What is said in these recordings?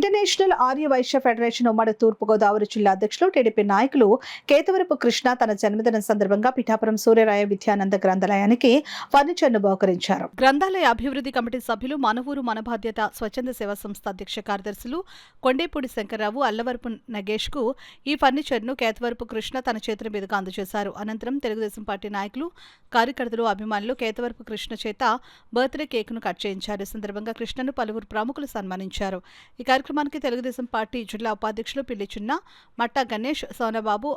International Arya Vysya federation ఉమ్మడి తూర్పుగోదావరి జిల్లా అధ్యక్షులు టీడీపీ నాయకులు కేతవరపు కృష్ణ తన జన్మదినం సందర్భంగా పిఠాపురం సూర్యరాయ విద్యానంద గ్రంథాలయానికి ఫర్నిచర్ ను బహుకరించారు. గ్రంథాలయ అభివృద్ధి కమిటీ సభ్యులు మనవూరు మన బాధ్యత స్వచ్ఛంద సేవా సంస్థ అధ్యక్ష కార్యదర్శులు కొండేపూడి శంకర్రావు, అల్లవరపు నగేష్ కు ఈ ఫర్నిచర్ ను కేతవరపు కృష్ణ తన చేతుల మీదుగా అందజేశారు. అనంతరం తెలుగుదేశం పార్టీ నాయకులు, కార్యకర్తలు, అభిమానులు కేతవరపు కృష్ణ చేత బర్త్డే కేక్ ను కట్ చేయించారు. ఈ సందర్భంగా కృష్ణను పలువురు ప్రముఖులు సన్మానించారు. ఈ కార్యక్రమానికి తెలుగుదేశం పార్టీ జిల్లా ఉపాధ్యక్షులు పిల్లి చిన్న, మట్టా గణేష్, సోనబాబు,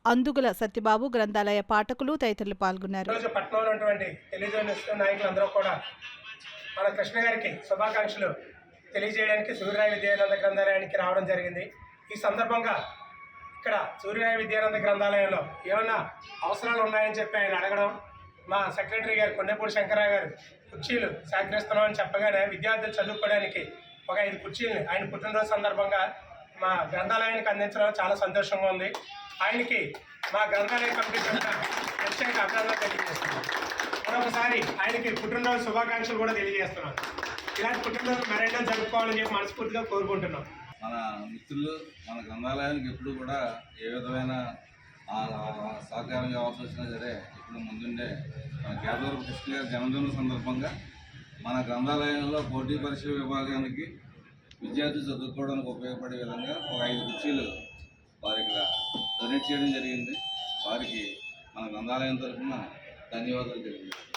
అందుగుల సత్యబాబు, గ్రంథాలయ పాఠకులు తదితరులు పాల్గొన్నారు. మన కృష్ణ గారికి శుభాకాంక్షలు తెలియజేయడానికి సూర్యరాయ విద్యానంద గ్రంథాలయానికి రావడం జరిగింది. ఈ సందర్భంగా ఇక్కడ సూర్యరాయ విద్యానంద గ్రంథాలయంలో ఏమన్నా అవసరాలు ఉన్నాయని చెప్పి ఆయన అడగడం, మా సెక్రటరీ గారు కొండేపూడి శంకరరావు గారు కుర్చీలు సేకరిస్తున్నామని చెప్పగానే విద్యార్థులు చదువుకోవడానికి ఒక 5 కుర్చీలు ఆయన పుట్టినరోజు సందర్భంగా మా గ్రంథాలయానికి అందించడం చాలా సంతోషంగా ఉంది. ఆయనకి మా గ్రంథాలయ కమిటీ తరఫున ప్రత్యేక అభినందనలు తెలియజేస్తున్నాం. మరొకసారి ఆయనకి పుట్టినరోజు శుభాకాంక్షలు కూడా తెలియజేస్తున్నాం. ఇలాంటి పుట్టినరోజు మరెన్నో జరుపుకోవాలని చెప్పి మనస్ఫూర్తిగా కోరుకుంటున్నాం. మన మిత్రులు మన గ్రంథాలయానికి ఎప్పుడు కూడా ఏ విధమైన సహకారం కావాల్సి వచ్చినా సరే ఇప్పుడు ముందుండే మన కేతవరపు కృష్ణ గారి జన్మదినం సందర్భంగా మన గ్రంథాలయంలో పోటీ పరీక్షల విభాగానికి విద్యార్థులు చదువుకోవడానికి ఉపయోగపడే విధంగా ఒక 5 కుర్చీలు వారికి డొనేట్ చేయడం జరిగింది. వారికి మన గ్రంథాలయం తరఫున ధన్యవాదాలు తెలియజేస్తాం.